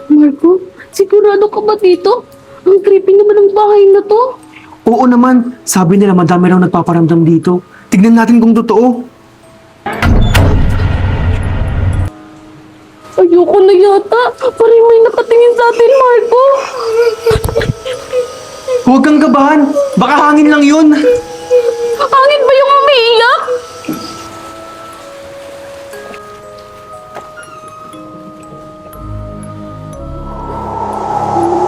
Marco, sigurado ka ba dito? Ang creepy naman ng bahay na to. Oo naman, sabi nila madami raw nagpaparamdam dito. Tignan natin kung totoo. Ayoko na yata. Parang may nakatingin sa atin, Marco. Huwag kang kabahan, baka hangin lang yun. Hangin ba yung umiiyak?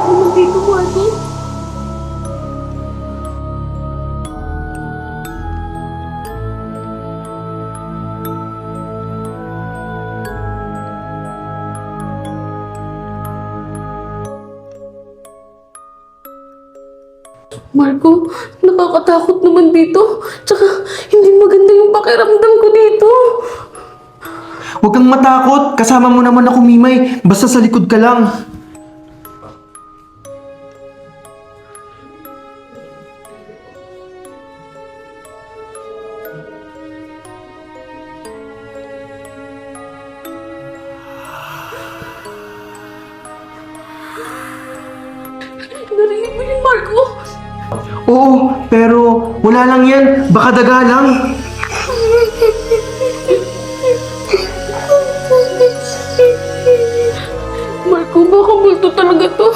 Ano dito, Marco? Marco, nakakatakot naman dito. Tsaka, hindi maganda yung pakiramdam ko dito. Huwag kang matakot, kasama mo naman ako, Mimay. Basta sa likod ka lang. Narinig mo yun, Marco? Oo, pero wala lang yan. Baka daga lang. Marco, baka multo talaga to.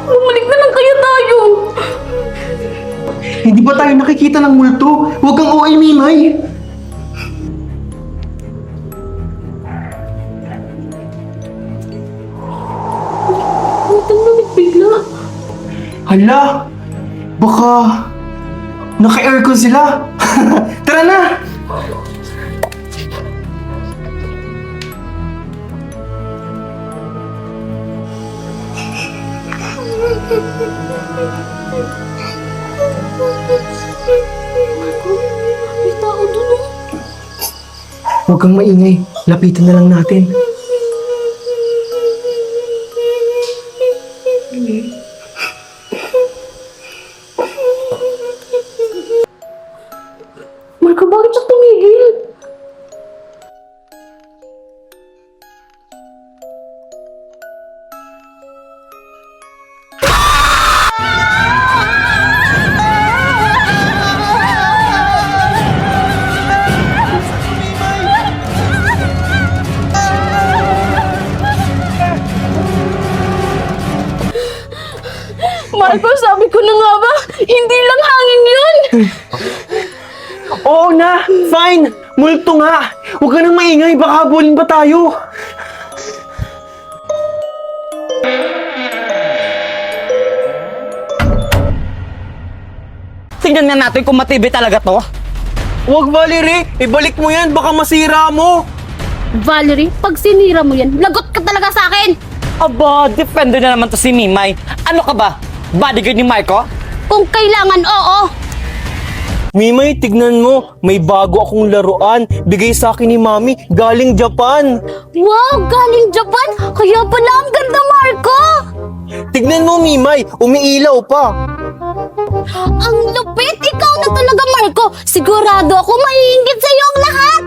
Bumalik na lang kaya tayo. Hindi ba tayo nakikita ng multo? Huwag kang OA, Mimay. Ba't ang lamig bigla? Hala, baka naka-aircon sila. Tara na! Marco, may tao dun oh. Huwag kang maingay. Lapitan na lang natin. Marco, bakit siya tumigil? Marco, sabi ko na nga ba, hindi lang hangin yun. Oo na! Fine! Multo nga! Huwag ka nang maingay, baka habulin pa tayo! Tingnan nga natin kung matibay talaga to. Huwag, Valerie! Ibalik mo yan, baka masira mo! Valerie, pag sinira mo yan, lagot ka talaga sa akin. Aba, defender na naman to si Mimay. Ano ka ba? Bodyguard ni Marco? Kung kailangan, oo. Mimay, tignan mo! May bago akong laruan. Bigay sa akin ni Mami, galing Japan! Wow, galing Japan. Kaya pala ang ganda, Marco. Tignan mo, Mimay! Umiilaw pa! Ang lupit, ikaw na talaga, Marco. Sigurado ako maiinggit sa'yo ang lahat.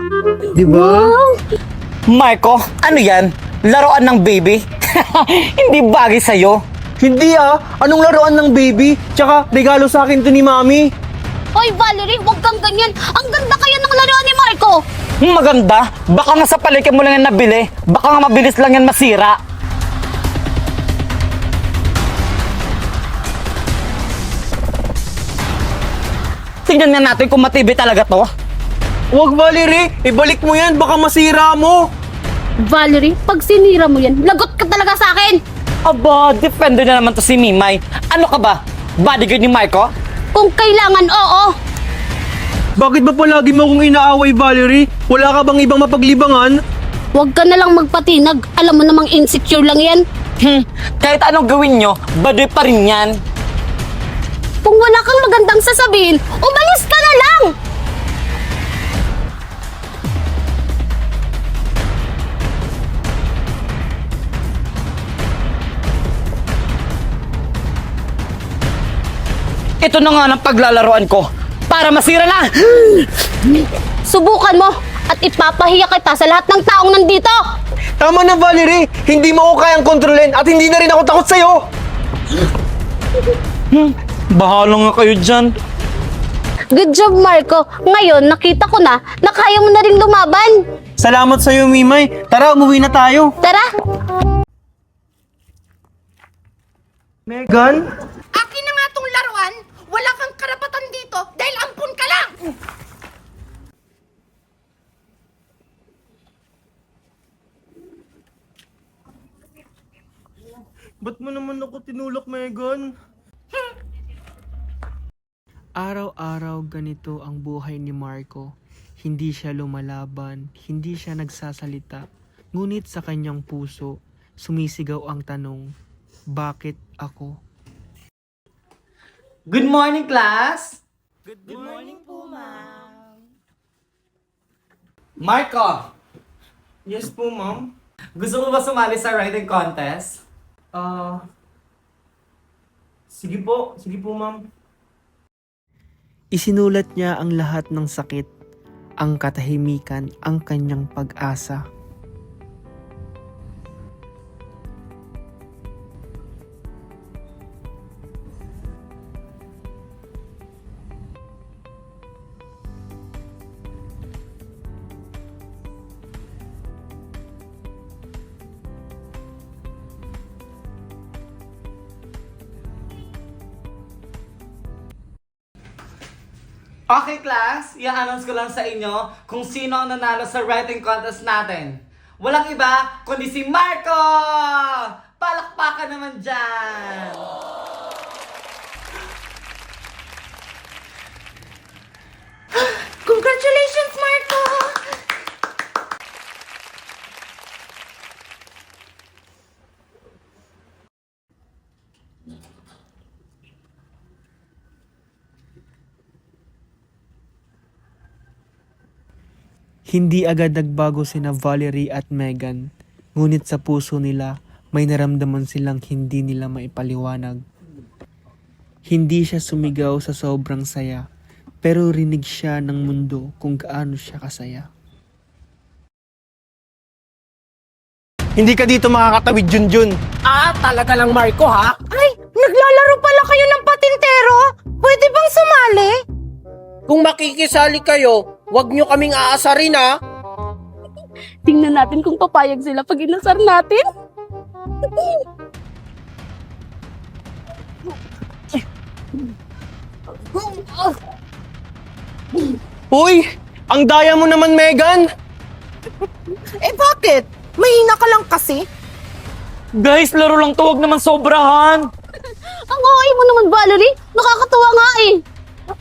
Di ba? Marco, ano yan? Laruan ng baby? Hindi bagay sa'yo. Hindi ah! Anong laruan ng baby? Tsaka, regalo sa akin to ni Mami! Hoy, Valerie, huwag kang ganyan. Ang ganda kaya ng laruan ni Marco. Maganda. Baka nga sa palengke mo lang yan nabili. Baka nga mabilis lang yan masira. Tingnan nga natin kung matibay talaga to. Huwag, Valerie! Ibalik mo yan, baka masira mo! Valerie, pag sinira mo yan, lagot ka talaga sa akin. Aba, defender na naman to si Mimay. Ano ka ba? Bodyguard ni Marco? Kung kailangan, oo. Bakit ba palagi mo akong inaaway, Valerie? Wala ka bang ibang mapaglibangan? Huwag ka na lang magpatinag. Alam mo namang insecure lang yan. Kahit anong gawin nyo, baduy pa rin yan. Kung wala kang magandang sasabihin, umalis ka na lang! Ito na nga ng paglalaroan ko para masira na! Subukan mo at ipapahiya kita sa lahat ng taong nandito! Tama na, Valerie! Hindi mo ako kayang kontrolin at hindi na rin ako takot sa'yo! Bahala nga kayo dyan. Good job, Marco. Ngayon, nakita ko na kaya mo na rin lumaban. Salamat sa'yo, Mimay. Tara, umuwi na tayo. Tara! Megan? Akin na nga tong laruan, wala kang karapatan dito dahil ampun ka lang! Ba't mo naman ako tinulak, Megan? Araw-araw ganito ang buhay ni Marco. Hindi siya lumalaban, hindi siya nagsasalita. Ngunit sa kanyang puso, sumisigaw ang tanong, bakit ako? Good morning, class! Good morning po, ma'am. Marco, Yes po, ma'am. gusto mo ba sumali sa writing contest? Sige po, ma'am. Isinulat niya ang lahat ng sakit, ang katahimikan, ang kanyang pag-asa. Okay, class, i-announce ko lang sa inyo kung sino ang nanalo sa writing contest natin. Walang iba, kundi si Marco! Palakpakan naman dyan! Congratulations, Marco! Hindi agad nagbago sina Valerie at Megan, ngunit sa puso nila may naramdaman silang hindi nila maipaliwanag. Hindi siya sumigaw sa sobrang saya, pero rinig siya ng mundo kung gaano siya kasaya. Hindi ka dito makakatawid, Junjun. Ah, talaga lang Marco ha? Ay, naglalaro pala kayo ng patintero? Pwede bang sumali? Kung makikisali kayo, wag nyo kaming aasarin ha? Tingnan natin kung papayag sila pag inasar natin. Uy! Ang daya mo naman, Megan! Eh bakit? Mahina ka lang kasi. Guys, laro lang to, wag naman sobrahan! Ang okay mo naman, Valerie. Nakakatuwa nga eh.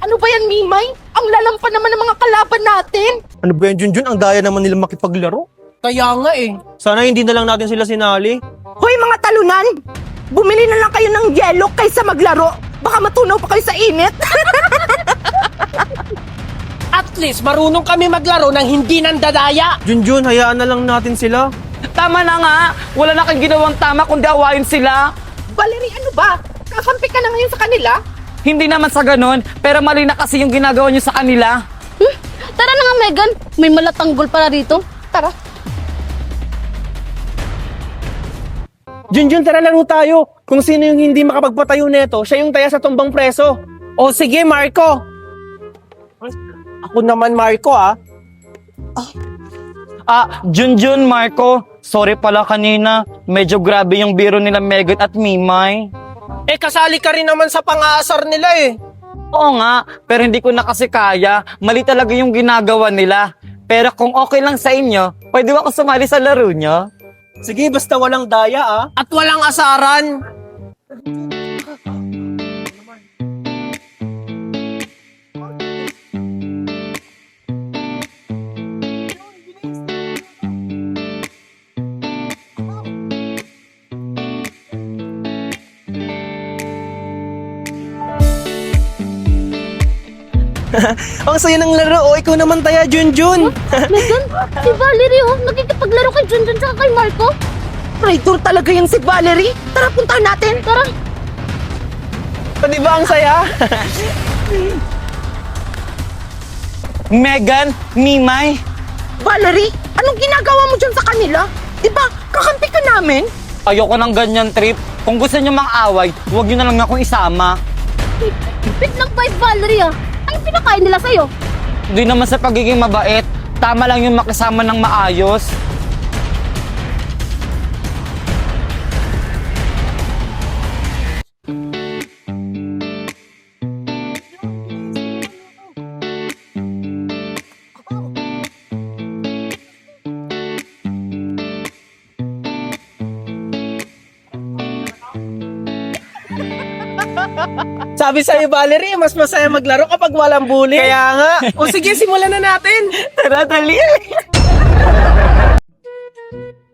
Ano ba yan, Mimay? Ang lalampa naman ng mga kalaban natin. Ano ba yan, Junjun? Ang daya naman nila makipaglaro. Kaya nga eh. Sana hindi na lang natin sila sinali. Hoy mga talunan! Bumili na lang kayo ng yelo kaysa maglaro. Baka matunaw pa kayo sa init. At least marunong kami maglaro ng hindi nandadaya. Junjun, hayaan na lang natin sila. Tama na nga! Wala na kang ginawang tama kundi awayin sila! Valerie, ano ba? Kakampi ka na ngayon sa kanila? Hindi naman sa ganon, pero mali na kasi yung ginagawa nyo sa kanila. Tara na nga, Megan. May malatanggol para rito. Tara. Junjun, tara laro tayo. Kung sino yung hindi makapagpatayo neto, siya yung taya sa tumbang preso. O sige Marco. Ako naman Marco ha. Junjun, Marco, sorry pala kanina. Medyo grabe yung biro nila Megan at Mimay. Eh kasali ka rin naman sa pang-aasar nila eh. Oo nga, pero hindi ko na kasi kaya. Mali talaga yung ginagawa nila. Pero kung okay lang sa inyo, pwede ba ako sumali sa laro nyo? Sige, basta walang daya ah. At walang asaran. Ang saya ng laro. O, ikaw naman taya, Junjun. Megan, si Valerie oh, nakikipaglaro kay Junjun tsaka kay Marco. Traitor talaga yung si Valerie. Tara, puntahan natin. Tara. O, di ba ang saya? Megan, Mimay, Valerie, anong ginagawa mo dyan sa kanila? Di ba, namin? Ayoko ng ganyan trip. Kung gusto nyo mang-away, huwag nyo na lang akong isama. Bit lang ba Valerie ah? Anong pinakain nila sa'yo? Hindi naman sa pagiging mabait. Tama lang yung makasama ng maayos. Sabi sa'yo, Valerie, mas masaya maglaro kapag walang bully. Kaya nga. O sige, simulan na natin. Tara, dali.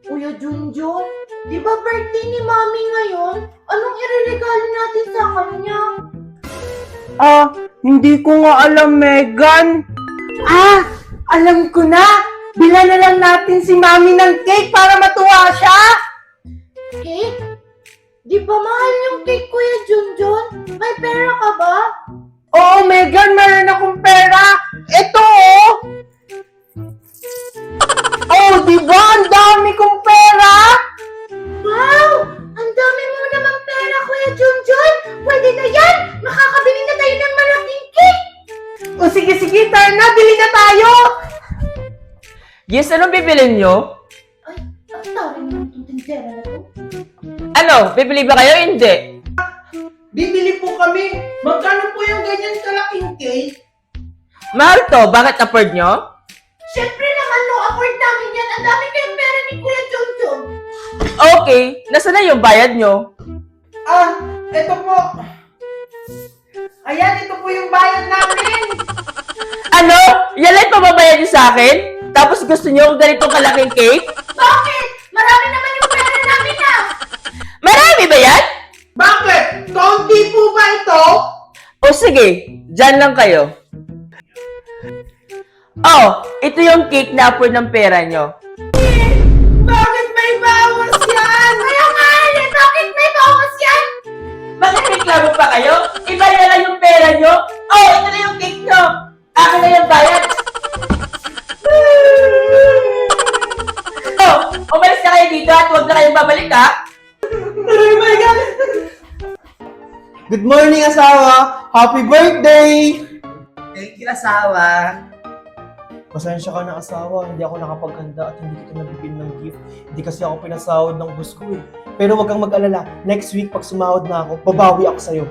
Kuya Junjun, di ba birthday ni Mami ngayon? Anong ireregalo natin sa kanya? Hindi ko nga alam, Megan. Alam ko na! Bila na lang natin si Mami ng cake para matuwa siya! Cake? Di ba mahal yung cake, Kuya Junjun? May pera ka ba? Oo, Megan, meron akong pera! Ito, oh! Oh, di ba? Ang dami kong pera! Wow! Ang dami mo namang pera, Kuya Junjun! Pwede na yan! Makakabili na tayo ng malaking cake! O sige, tara na! Bili na tayo! Yes, anong bibilin nyo? Ay, ang tawag ng tintindera na to. Ano, bibili ba kayo? Hindi. Bibili po kami! Magkano po yung ganyan kalaking cake? Mahal to, bakit afford nyo? Siyempre naman, no afford namin yan! Ang dami kayong pera ni Kuya Junjun! Okay, nasa na yung bayad nyo? Ito po! Ayan, ito po yung bayad namin! Ano? Yan lang pababayad nyo sa akin? Tapos gusto nyo yung ganitong kalaking cake? Bakit? Marami naman yung pera namin ah! Marami ba yan? Bakit? Kaunti po ba ito? O sige, dyan lang kayo. Oh, ito yung cake na afford ng pera nyo. Bakit may bawas yan? Kaya nga, bakit may bawas yan? Magreklamo pa kayo? Iba na lang yung pera nyo? Oh, ito na yung cake nyo! Akin na yung bayad! Oh, umalis na kayo dito at huwag na kayong babalik ha! Oh my God! Good morning, asawa! Happy birthday! Thank you, asawa. Pasensya ka na, asawa. Hindi ako nakapaghanda at hindi kita nabibigyan ng gift. Hindi kasi ako pinasahod ng boss ko eh. Pero wag kang mag-alala. Next week, pag sumahod na ako, babawi ako sa'yo.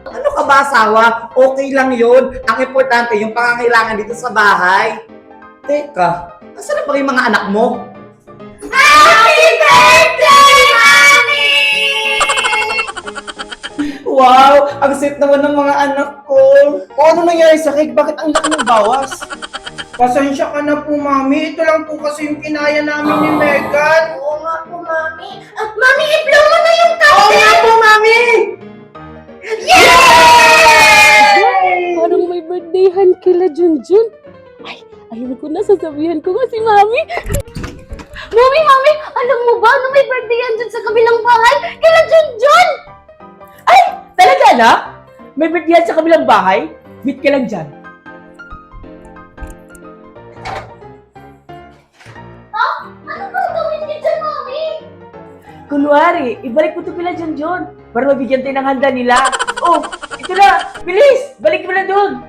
Ano ka ba, asawa? Okay lang yun. Ang importante, yung pangangailangan dito sa bahay. Teka, asan na ba yung mga anak mo? Happy birthday, Mami! Wow! Ang sweet naman ng mga anak ko. O ano nangyari sa cake? Bakit ang laki ng bawas? Pasensya ka na po, Mami. Ito lang po kasi yung kinaya namin ni Megan. Oo nga po, Mami. At Mami, i-blow mo na yung Oo candle! nga po, Mami! Parang may birthdayhan kila Junjun. Ay, ayun ko na, sasabihan ko nga si Mami. Mami, alam mo ba na may birthdayhan dyan sa kabilang bahay? Kila Junjun! Ay! Talaga na? May birthday sa kabilang bahay? Meet ka lang dyan. Ano ba gawin niyo dyan, Mami? Kunwari, ibalik mo ito kila Junjun para mabigyan tayo ng handa nila. Oh, ito na! Bilis! Balik mo na doon!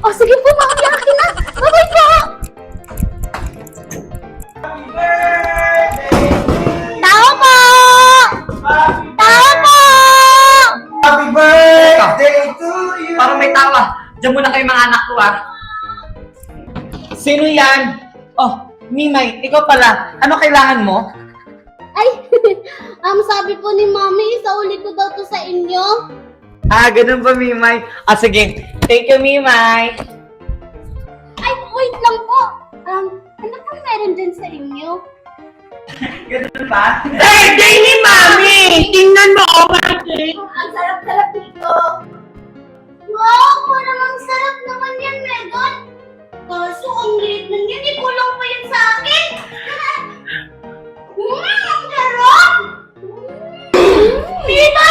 O sige po, Mami, akin na. Bye-bye po! Tao po! Tao po! Happy birthday to you! Parang may tawa. Diyan muna kayo mga anak ko, ah. Sino yan? Oh, Mimay, ikaw pala. Ano kailangan mo? Ay, sabi po ni Mami, isauli ko daw to sa inyo. Ganun ba, Mimay? Sige. Thank you, Mimay. Ay, wait lang po. Ano pong meron dyan sa inyo? Ganun ba? Birthday ni Mami! Tingnan mo, oh my God! Ang sarap-sarap dito! Wow, parang ang sarap naman yan, Megan. Kaso, ang liit na yan, ikulang pa yan sa akin. Ang sarap! Tita!